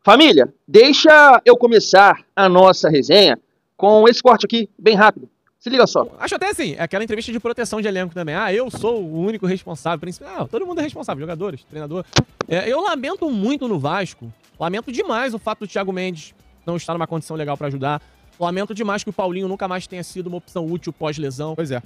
Família, deixa eu começar a nossa resenha com esse corte aqui, bem rápido. Se liga só. Acho até assim, é aquela entrevista de proteção de elenco também. Ah, eu sou o único responsável, principal. Todo mundo é responsável, jogadores, treinador. Eu lamento muito no Vasco, lamento demais o fato do Thiago Mendes não estar numa condição legal pra ajudar. Lamento demais que o Paulinho nunca mais tenha sido uma opção útil pós-lesão. Pois é.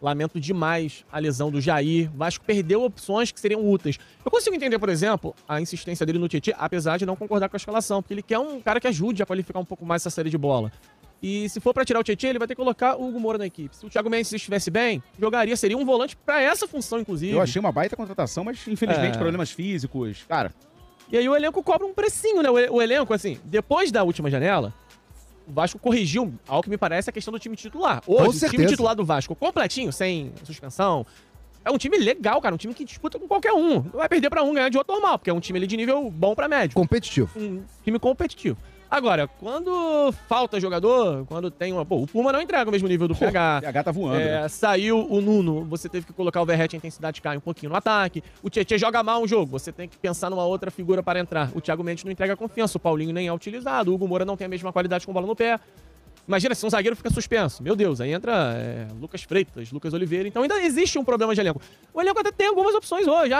Lamento demais a lesão do Jair. O Vasco perdeu opções que seriam úteis. Eu consigo entender, por exemplo, a insistência dele no Tietê, apesar de não concordar com a escalação, porque ele quer um cara que ajude a qualificar um pouco mais essa série de bola. E se for pra tirar o Tietê, ele vai ter que colocar o Hugo Moura na equipe. Se o Thiago Mendes estivesse bem, jogaria, seria um volante pra essa função, inclusive. Eu achei uma baita contratação, mas infelizmente problemas físicos. Cara. E aí o elenco cobra um precinho, né? O elenco, assim, depois da última janela, o Vasco corrigiu, ao que me parece, a questão do time titular. Hoje, o time titular do Vasco, completinho, sem suspensão, é um time legal, cara. Um time que disputa com qualquer um. Não vai perder pra um, ganhar de outro normal, porque é um time ali de nível bom pra médio. Competitivo. Um time competitivo. Agora, quando falta jogador, quando tem uma... Pô, o Puma não entrega o mesmo nível do PH. O PH tá voando. Né? Saiu o Nuno, você teve que colocar o Verratti, a intensidade cai um pouquinho no ataque. O Tietê joga mal um jogo, você tem que pensar numa outra figura para entrar. O Thiago Mendes não entrega confiança, o Paulinho nem é utilizado, o Hugo Moura não tem a mesma qualidade com bola no pé. Imagina se um zagueiro fica suspenso. Meu Deus, aí entra Lucas Freitas, Lucas Oliveira. Então ainda existe um problema de elenco. O elenco até tem algumas opções hoje.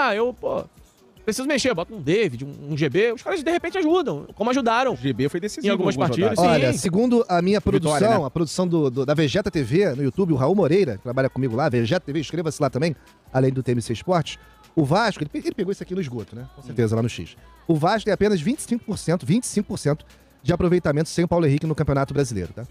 Preciso mexer, bota um David, um GB, os caras de repente ajudam, como ajudaram. O GB foi decisivo em algumas partidas. Olha, segundo a minha produção, Vitória, né? a produção da Vegeta TV no YouTube, o Raul Moreira, que trabalha comigo lá, Vegeta TV, inscreva-se lá também, além do TMC Esportes, o Vasco, ele pegou isso aqui no esgoto, né? Com certeza, lá no X. O Vasco tem apenas 25% de aproveitamento sem o Paulo Henrique no Campeonato Brasileiro, tá?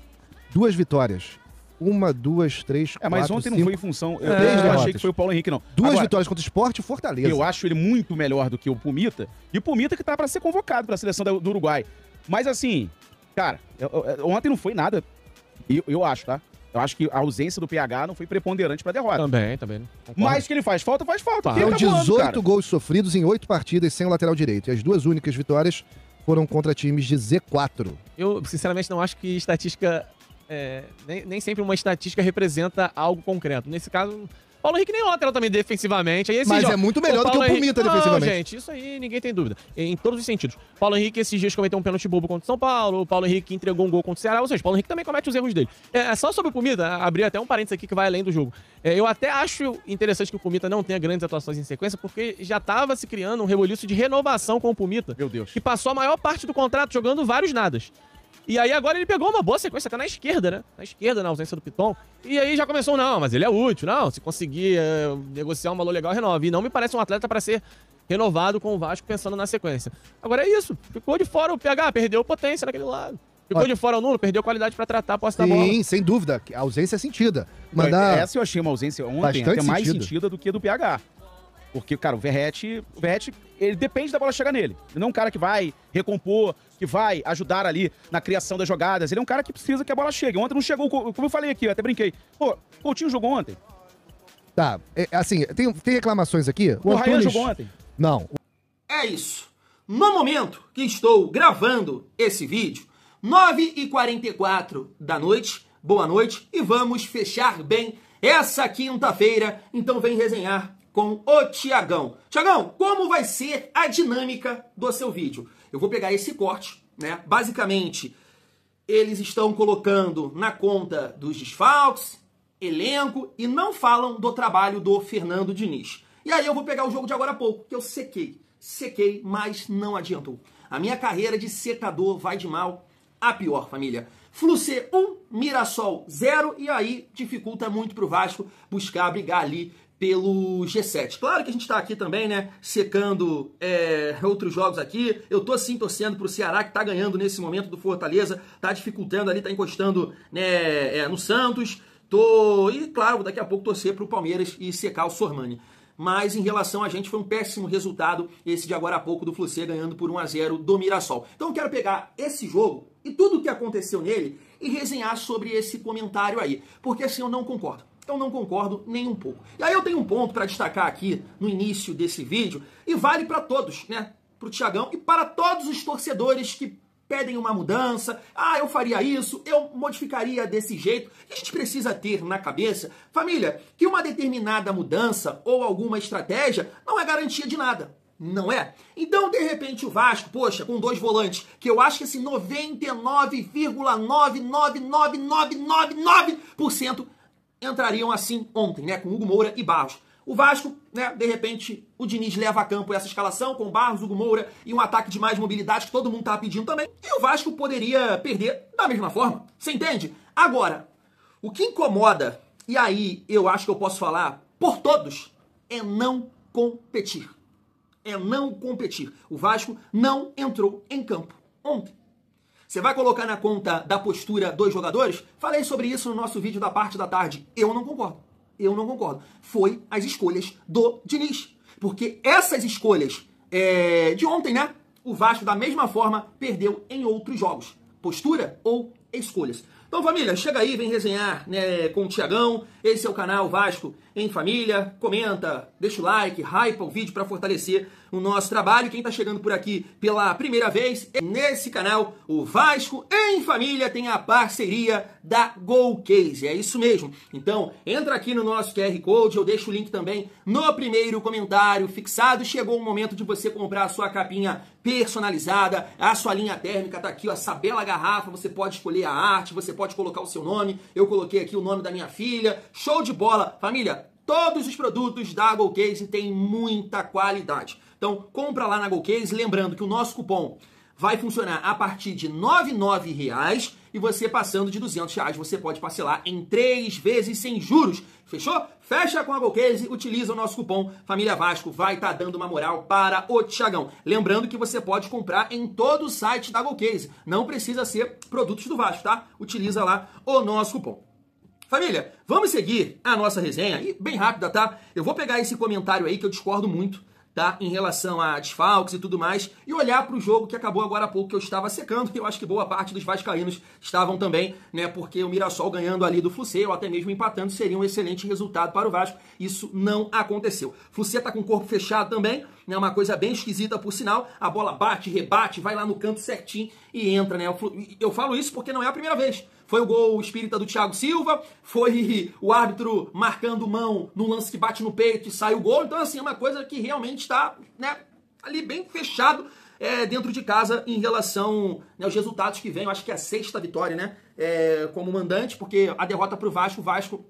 2 vitórias. 1, 2, 3, 4, mas ontem 5, não foi em função... Eu 3 não achei derrotas. que foi o Paulo Henrique, não. 2 vitórias contra o Sport e Fortaleza. Eu acho ele muito melhor do que o Pumita. E o Pumita que tá pra ser convocado pra seleção do Uruguai. Mas assim, cara, ontem não foi nada. Eu acho, tá? Eu acho que a ausência do PH não foi preponderante pra derrota. Também. Mas que ele faz falta, faz falta. São 18 gols sofridos em 8 partidas sem o lateral direito. E as 2 únicas vitórias foram contra times de Z4. Eu, sinceramente, não acho que estatística... nem sempre uma estatística representa algo concreto. Nesse caso, Paulo Henrique nem lateral também defensivamente. Aí Mas é muito melhor do que o Pumita defensivamente. Não, gente, isso aí ninguém tem dúvida. Em todos os sentidos. Paulo Henrique esses dias cometeu um pênalti bobo contra o São Paulo. O Paulo Henrique entregou um gol contra o Ceará. Ou seja, Paulo Henrique também comete os erros dele. Só sobre o Pumita, abrir até um parênteses aqui que vai além do jogo. Eu até acho interessante que o Pumita não tenha grandes atuações em sequência, porque já estava se criando um reboliço de renovação com o Pumita. Meu Deus. Que passou a maior parte do contrato jogando vários nadas. E aí agora ele pegou uma boa sequência, até na esquerda, né? Na esquerda, na ausência do Piton. E aí já começou, não, mas ele é útil. Não, se conseguir negociar um valor legal, renova. E não me parece um atleta para ser renovado com o Vasco pensando na sequência. Agora é isso. Ficou de fora o PH, perdeu potência naquele lado. Ficou de fora o Nuno, perdeu qualidade para tratar a posse da bola. Sim, sem dúvida. A ausência é sentida. Essa eu achei uma ausência ontem até mais sentida do que a do PH. Porque, cara, o Verratti, ele depende da bola chegar nele. Ele não é um cara que vai recompor, que vai ajudar ali na criação das jogadas. Ele é um cara que precisa que a bola chegue. Ontem não chegou, como eu falei aqui, eu até brinquei. Pô, o Coutinho jogou ontem. Tá, assim, tem reclamações aqui. O Ryan jogou ontem. Não. É isso. No momento que estou gravando esse vídeo, 9h44 da noite, boa noite, e vamos fechar bem essa quinta-feira. Então vem resenhar com o Tiagão. Tiagão, como vai ser a dinâmica do seu vídeo? Eu vou pegar esse corte, né? Basicamente, eles estão colocando na conta dos desfalques, elenco, e não falam do trabalho do Fernando Diniz. E aí eu vou pegar o jogo de agora a pouco, que eu sequei, mas não adiantou. A minha carreira de secador vai de mal a pior, família. Flucê 1, Mirassol 0, e aí dificulta muito pro Vasco buscar brigar ali pelo G7. Claro que a gente está aqui também, né, secando outros jogos aqui. Eu tô sim torcendo pro Ceará, que tá ganhando nesse momento do Fortaleza, tá dificultando ali, tá encostando, né, no Santos. E claro, daqui a pouco torcer pro Palmeiras e secar o Sormani. Mas em relação a gente, foi um péssimo resultado esse de agora a pouco do Flucê ganhando por 1-0 do Mirassol. Então eu quero pegar esse jogo e tudo o que aconteceu nele e resenhar sobre esse comentário aí, porque assim eu não concordo. Eu não concordo nem um pouco. E aí eu tenho um ponto para destacar aqui no início desse vídeo, e vale para todos, né? Para o Tiagão e para todos os torcedores que pedem uma mudança. Ah, eu faria isso, eu modificaria desse jeito. E a gente precisa ter na cabeça, família, que uma determinada mudança ou alguma estratégia não é garantia de nada. Não é? Então, de repente, o Vasco, poxa, com 2 volantes, que eu acho que esse 99,99999% entrariam assim ontem, né? Com Hugo Moura e Barros. O Vasco, né, de repente, o Diniz leva a campo essa escalação com Barros, Hugo Moura e um ataque de mais mobilidade que todo mundo tá pedindo também. E o Vasco poderia perder da mesma forma. Você entende? Agora, o que incomoda, e aí eu acho que eu posso falar por todos, é não competir. É não competir. O Vasco não entrou em campo ontem. Você vai colocar na conta da postura dos jogadores? Falei sobre isso no nosso vídeo da parte da tarde. Eu não concordo. Eu não concordo. Foi as escolhas do Diniz. Porque essas escolhas de ontem, né? O Vasco, da mesma forma, perdeu em outros jogos. Postura ou escolhas. Então, família, chega aí, vem resenhar, né, com o Thiagão. Esse é o canal Vasco em Família. Comenta, deixa o like, hypa o vídeo para fortalecer o nosso trabalho. Quem está chegando por aqui pela primeira vez, nesse canal, o Vasco em Família tem a parceria da GoCase. É isso mesmo. Então, entra aqui no nosso QR Code, eu deixo o link também no primeiro comentário fixado. Chegou o momento de você comprar a sua capinha personalizada, a sua linha térmica tá aqui, ó, essa bela garrafa, você pode escolher a arte, você pode colocar o seu nome, eu coloquei aqui o nome da minha filha, show de bola. Família, todos os produtos da GoCase têm muita qualidade. Então, compra lá na GoCase, lembrando que o nosso cupom vai funcionar a partir de R$ 99,00 e você passando de R$ 200,00 você pode parcelar em 3 vezes sem juros. Fechou? Fecha com a GoCase, utiliza o nosso cupom Família Vasco, vai estar dando uma moral para o Thiagão. Lembrando que você pode comprar em todo o site da GoCase, não precisa ser produtos do Vasco, tá? Utiliza lá o nosso cupom. Família, vamos seguir a nossa resenha, e bem rápida, tá? Eu vou pegar esse comentário aí que eu discordo muito, tá? Em relação a desfalques e tudo mais, e olhar para o jogo que acabou agora há pouco, que eu estava secando, e eu acho que boa parte dos vascaínos estavam também, né? Porque o Mirassol ganhando ali do Flucê, ou até mesmo empatando, seria um excelente resultado para o Vasco. Isso não aconteceu. Flucê tá com o corpo fechado também, né? Uma coisa bem esquisita por sinal, a bola bate, rebate, vai lá no canto certinho e entra, né? Eu falo isso porque não é a primeira vez. Foi o gol espírita do Thiago Silva, foi o árbitro marcando mão no lance que bate no peito e sai o gol. Então, assim, é uma coisa que realmente está, né, ali bem fechado dentro de casa em relação, né, aos resultados que vem. Eu acho que é a 6ª vitória, né, como mandante, porque a derrota para o Vasco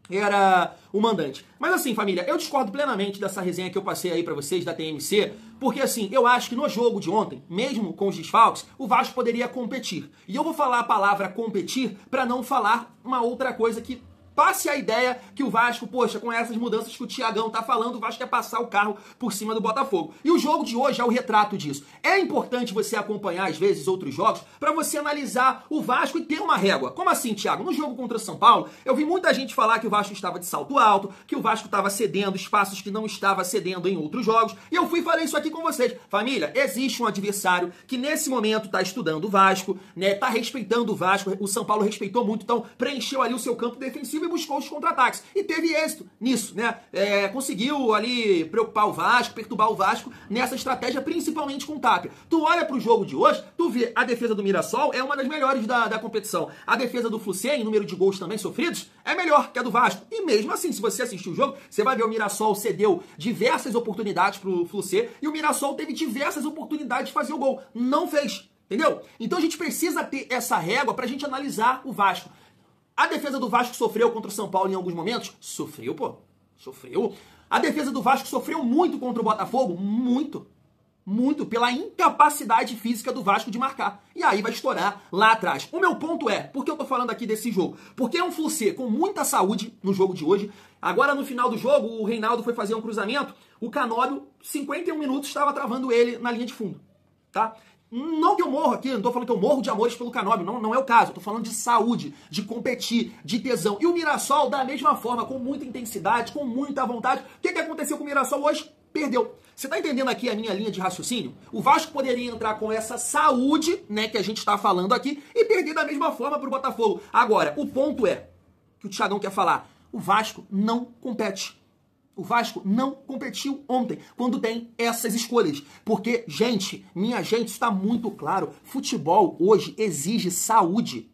era o mandante. Mas assim, família, eu discordo plenamente dessa resenha que eu passei aí pra vocês da TMC, porque assim, eu acho que no jogo de ontem, mesmo com os desfalques, o Vasco poderia competir. E eu vou falar a palavra competir pra não falar uma outra coisa que passe a ideia que o Vasco, poxa, com essas mudanças que o Thiagão tá falando, o Vasco quer passar o carro por cima do Botafogo. E o jogo de hoje é o retrato disso. É importante você acompanhar, às vezes, outros jogos para você analisar o Vasco e ter uma régua. Como assim, Thiago? No jogo contra o São Paulo, eu vi muita gente falar que o Vasco estava de salto alto, que o Vasco estava cedendo espaços que não estava cedendo em outros jogos, e eu fui e falei isso aqui com vocês. Família, existe um adversário que nesse momento tá estudando o Vasco, né, tá respeitando o Vasco, o São Paulo respeitou muito, então preencheu ali o seu campo defensivo e buscou os contra-ataques. E teve êxito nisso, né? Conseguiu ali preocupar o Vasco, perturbar o Vasco nessa estratégia, principalmente com o Tapia. Tu olha pro jogo de hoje, tu vê a defesa do Mirassol é uma das melhores da competição. A defesa do Flucê, em número de gols também sofridos, é melhor que a do Vasco. E mesmo assim, se você assistir o jogo, você vai ver o Mirassol cedeu diversas oportunidades pro Flucê e o Mirassol teve diversas oportunidades de fazer o gol. Não fez. Entendeu? Então a gente precisa ter essa régua pra gente analisar o Vasco. A defesa do Vasco sofreu contra o São Paulo em alguns momentos? Sofreu, pô. Sofreu. A defesa do Vasco sofreu muito contra o Botafogo? Muito. Muito. Pela incapacidade física do Vasco de marcar. E aí vai estourar lá atrás. O meu ponto é, por que eu tô falando aqui desse jogo? Porque é um Flucê com muita saúde no jogo de hoje. Agora, no final do jogo, o Reinaldo foi fazer um cruzamento. O Canóbio, 51 minutos, estava travando ele na linha de fundo. Tá? Não que eu morro aqui, não tô falando que eu morro de amores pelo Canóbio, não é o caso. Eu tô falando de saúde, de competir, de tesão. E o Mirassol, da mesma forma, com muita intensidade, com muita vontade. O que aconteceu com o Mirassol hoje? Perdeu. Você tá entendendo aqui a minha linha de raciocínio? O Vasco poderia entrar com essa saúde, né, que a gente tá falando aqui, e perder da mesma forma pro Botafogo. Agora, o ponto é, que o Thiagão quer falar, o Vasco não compete. O Vasco não competiu ontem, quando tem essas escolhas. Porque, gente, minha gente, isso está muito claro. Futebol hoje exige saúde.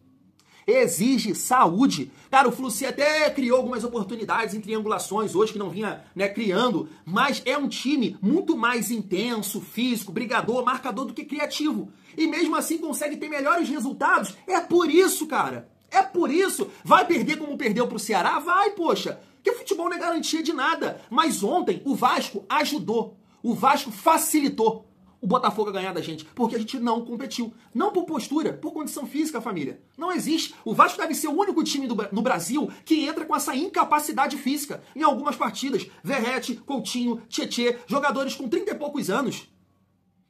exige saúde. Cara, o Flussi até criou algumas oportunidades em triangulações hoje que não vinha, né, criando, mas é um time muito mais intenso, físico, brigador, marcador do que criativo. E mesmo assim consegue ter melhores resultados. É por isso, cara. É por isso. Vai perder como perdeu pro Ceará? Vai, poxa. Porque futebol não é garantia de nada. Mas ontem o Vasco ajudou. O Vasco facilitou o Botafogo a ganhar da gente, porque a gente não competiu. Não por postura, por condição física, família. Não existe. O Vasco deve ser o único time no Brasil que entra com essa incapacidade física em algumas partidas. Verrete, Coutinho, Tietê, jogadores com 30 e poucos anos.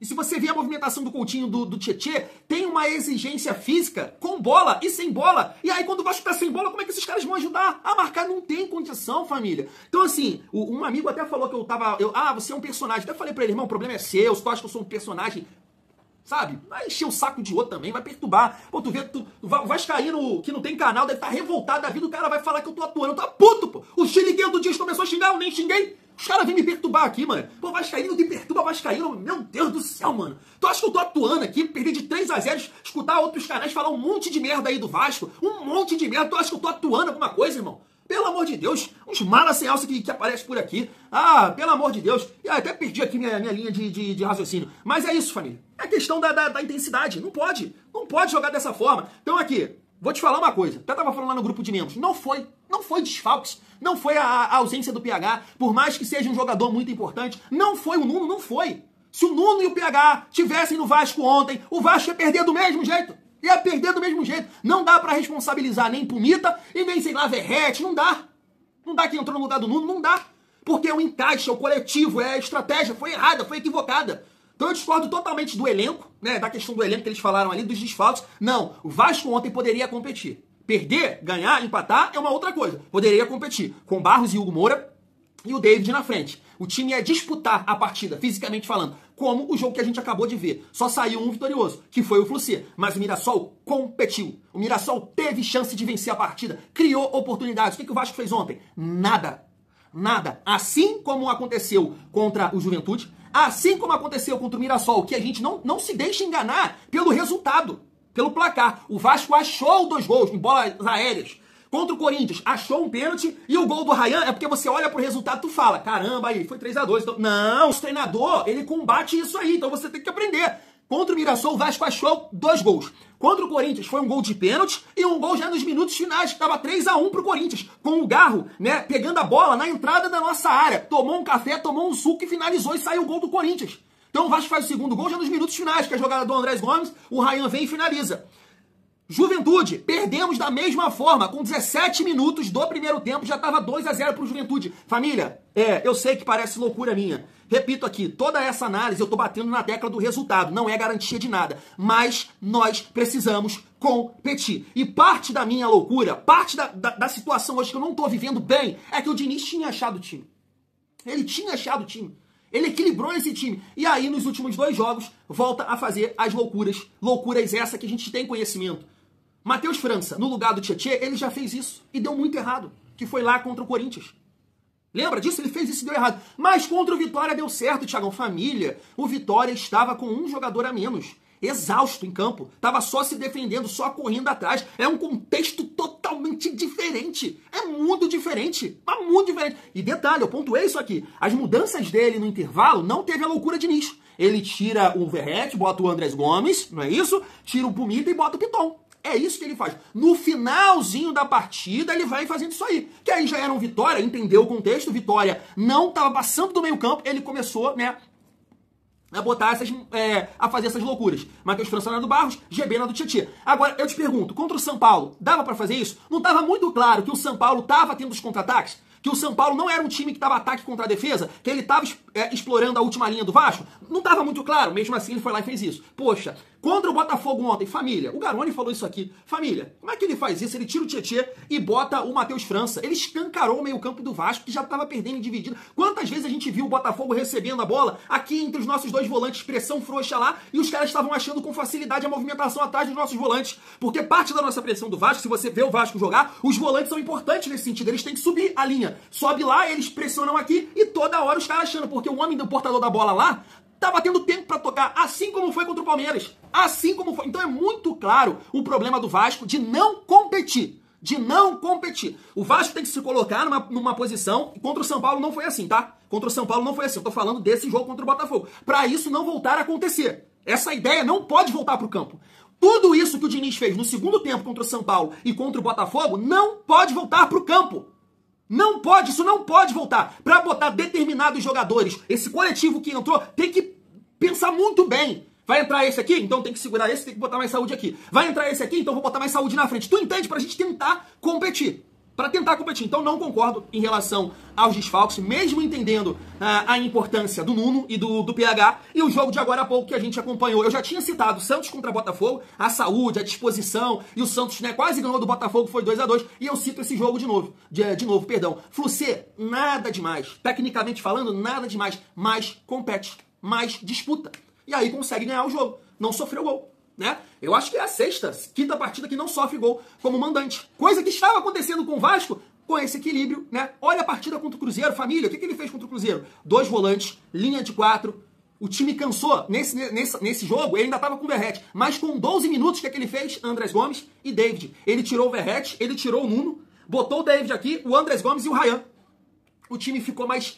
E se você vê a movimentação do Coutinho, do Tietê, tem uma exigência física com bola e sem bola. E aí quando o Vasco tá sem bola, como é que esses caras vão ajudar a marcar? Não tem condição, família. Então assim, um amigo até falou que você é um personagem. Até falei pra ele, irmão, o problema é seu, tu acha que eu sou um personagem, sabe? Vai encher o saco de outro também, vai perturbar. Pô, tu vê, o Vascaíno que não tem canal, deve estar revoltado da vida, o cara vai falar que eu tô atuando. Eu tô puto, pô. O Xiliguinho do Dias começou a xingar, eu nem xinguei. Os caras vêm me perturbar aqui, mano. Pô, Vascaíno te perturba, Vascaíno. Meu Deus do céu, mano. Tu acha que eu tô atuando aqui, perder de 3-0, escutar outros canais falar um monte de merda aí do Vasco? Um monte de merda. Tu acha que eu tô atuando alguma coisa, irmão? Pelo amor de Deus. Uns malas sem alça que aparecem por aqui. Ah, pelo amor de Deus. E até perdi aqui minha linha de raciocínio. Mas é isso, família. É questão da intensidade. Não pode. Não pode jogar dessa forma. Então aqui, vou te falar uma coisa. Até tava falando lá no grupo de membros. Não foi desfalques. Não foi a ausência do PH, por mais que seja um jogador muito importante, não foi o Nuno, não foi. Se o Nuno e o PH tivessem no Vasco ontem, o Vasco ia perder do mesmo jeito. Ia perder do mesmo jeito. Não dá pra responsabilizar nem Pumita e nem, sei lá, Verrete, não dá. Não dá quem entrou no lugar do Nuno, não dá. Porque o encaixe, o coletivo, a estratégia foi errada, foi equivocada. Então eu discordo totalmente do elenco, né, da questão do elenco que eles falaram ali, dos desfalques. Não, o Vasco ontem poderia competir. Perder, ganhar, empatar é uma outra coisa. Poderia competir com Barros e Hugo Moura e o David na frente. O time ia disputar a partida, fisicamente falando, como o jogo que a gente acabou de ver. Só saiu um vitorioso, que foi o Flussi. Mas o Mirassol competiu. O Mirassol teve chance de vencer a partida, criou oportunidades. O que o Vasco fez ontem? Nada. Nada. Assim como aconteceu contra o Juventude, assim como aconteceu contra o Mirassol, que a gente não se deixa enganar pelo resultado. Pelo placar. O Vasco achou 2 gols em bolas aéreas. Contra o Corinthians, achou um pênalti e o gol do Ryan é porque você olha pro resultado e tu fala, caramba, aí foi 3-2. Então... Não, o treinador, ele combate isso aí, então você tem que aprender. Contra o Mirassol, o Vasco achou 2 gols. Contra o Corinthians, foi um gol de pênalti e um gol já nos minutos finais, que estava 3-1 pro Corinthians. Com o Garro, né, pegando a bola na entrada da nossa área. Tomou um café, tomou um suco e finalizou e saiu o gol do Corinthians. Então o Vasco faz o segundo gol já nos minutos finais, que é a jogada do Andrés Gomes, o Ryan vem e finaliza. Juventude, perdemos da mesma forma, com 17 minutos do primeiro tempo, já estava 2-0 pro Juventude. Família, eu sei que parece loucura minha. Repito aqui, toda essa análise eu tô batendo na tecla do resultado, não é garantia de nada. Mas nós precisamos competir. E parte da minha loucura, parte da situação hoje que eu não tô vivendo bem, é que o Diniz tinha achado o time. Ele tinha achado o time. Ele equilibrou esse time. E aí, nos últimos 2 jogos, volta a fazer as loucuras. Loucuras essa que a gente tem conhecimento. Matheus França, no lugar do Tietê, ele já fez isso. E deu muito errado. Que foi lá contra o Corinthians. Lembra disso? Ele fez isso e deu errado. Mas contra o Vitória deu certo, Thiagão. Família, o Vitória estava com um jogador a menos. Exausto em campo. Tava só se defendendo, só correndo atrás. É um contexto totalmente diferente. É muito diferente. Mas muito diferente. E detalhe, eu pontuei isso aqui. As mudanças dele no intervalo não teve a loucura de Diniz. Ele tira o Verrete, bota o Andrés Gomes, não é isso? Tira o Pumita e bota o Piton. É isso que ele faz. No finalzinho da partida, ele vai fazendo isso aí. Que aí já era um Vitória, entendeu o contexto. Vitória não estava passando do meio campo, ele começou, né, a botar a fazer essas loucuras. Matheus França na do Barros, GB na do Tietê. Agora, eu te pergunto, contra o São Paulo, dava pra fazer isso? Não tava muito claro que o São Paulo tava tendo os contra-ataques? Que o São Paulo não era um time que tava ataque contra a defesa? Que ele tava explorando a última linha do Vasco? Não tava muito claro, mesmo assim ele foi lá e fez isso. Poxa, contra o Botafogo ontem, família, o Garoni falou isso aqui. Família, como é que ele faz isso? Ele tira o Tietê e bota o Matheus França. Ele escancarou o meio campo do Vasco, que já tava perdendo e dividido. Quantas vezes a gente viu o Botafogo recebendo a bola aqui entre os nossos 2 volantes, pressão frouxa lá, e os caras estavam achando com facilidade a movimentação atrás dos nossos volantes. Porque parte da nossa pressão do Vasco, se você vê o Vasco jogar, os volantes são importantes nesse sentido. Eles têm que subir a linha. Sobe lá, eles pressionam aqui e toda hora os caras achando, porque o homem do portador da bola lá Tava tendo tempo pra tocar, assim como foi contra o Palmeiras. Assim como foi. Então é muito claro o problema do Vasco de não competir. De não competir. O Vasco tem que se colocar numa posição, e contra o São Paulo não foi assim, tá? Contra o São Paulo não foi assim. Eu tô falando desse jogo contra o Botafogo. Pra isso não voltar a acontecer. Essa ideia não pode voltar pro campo. Tudo isso que o Diniz fez no segundo tempo contra o São Paulo e contra o Botafogo não pode voltar pro campo. Não pode, isso não pode voltar. Pra botar determinados jogadores, esse coletivo que entrou tem que pensar muito bem. Vai entrar esse aqui? Então tem que segurar esse, tem que botar mais saúde aqui. Vai entrar esse aqui? Então vou botar mais saúde na frente. Tu entende? Pra gente tentar competir. Pra tentar competir. Então não concordo em relação aos desfalques, mesmo entendendo a importância do Nuno e do PH. E o jogo de agora há pouco que a gente acompanhou. Eu já tinha citado Santos contra Botafogo, a saúde, a disposição. E o Santos, né, quase ganhou do Botafogo, foi 2-2. E eu cito esse jogo de novo. De novo, perdão. Flucê, nada demais. Tecnicamente falando, nada demais. Mas compete, mais disputa. E aí consegue ganhar o jogo. Não sofreu gol, né? Eu acho que é a quinta partida que não sofre gol como mandante. Coisa que estava acontecendo com o Vasco, com esse equilíbrio, né? Olha a partida contra o Cruzeiro, família. O que ele fez contra o Cruzeiro? 2 volantes, linha de 4. O time cansou. Nesse jogo, ele ainda estava com o Verratti. Mas com 12 minutos, o que ele fez? Andrés Gomes e David. Ele tirou o Verratti, ele tirou o Nuno, botou o David aqui, o Andrés Gomes e o Ryan. O time ficou mais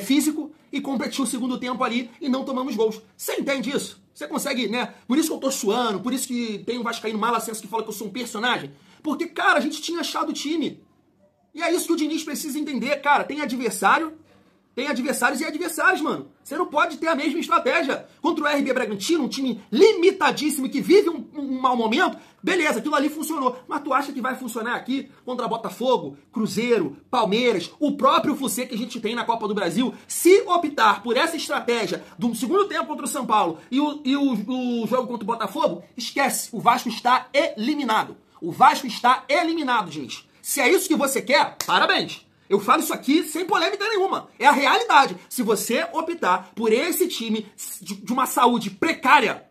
físico e competiu o segundo tempo ali e não tomamos gols. Você entende isso? Você consegue, né? Por isso que eu tô suando, por isso que tem um vascaíno malacenso que fala que eu sou um personagem. Porque, cara, a gente tinha achado o time. E é isso que o Diniz precisa entender, cara. Tem adversários e adversários, mano. Você não pode ter a mesma estratégia. Contra o RB Bragantino, um time limitadíssimo que vive um mau momento, beleza, aquilo ali funcionou. Mas tu acha que vai funcionar aqui contra Botafogo, Cruzeiro, Palmeiras, o próprio Flucê que a gente tem na Copa do Brasil? Se optar por essa estratégia do segundo tempo contra o São Paulo e o jogo contra o Botafogo, esquece, o Vasco está eliminado. O Vasco está eliminado, gente. Se é isso que você quer, parabéns. Eu falo isso aqui sem polêmica nenhuma. É a realidade. Se você optar por esse time de uma saúde precária,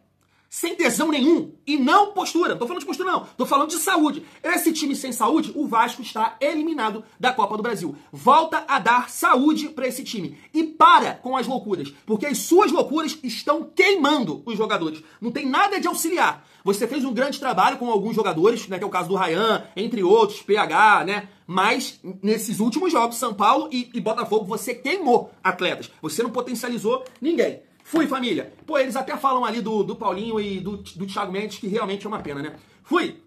sem tesão nenhum, e não postura, não tô falando de postura não, tô falando de saúde. Esse time sem saúde, o Vasco está eliminado da Copa do Brasil. Volta a dar saúde pra esse time. E para com as loucuras, porque as suas loucuras estão queimando os jogadores. Não tem nada de auxiliar. Você fez um grande trabalho com alguns jogadores, né, que é o caso do Ryan, entre outros, PH, né? Mas nesses últimos jogos, São Paulo e Botafogo, você queimou atletas. Você não potencializou ninguém. Fui, família. Pô, eles até falam ali do Paulinho e do Thiago Mendes, que realmente é uma pena, né? Fui.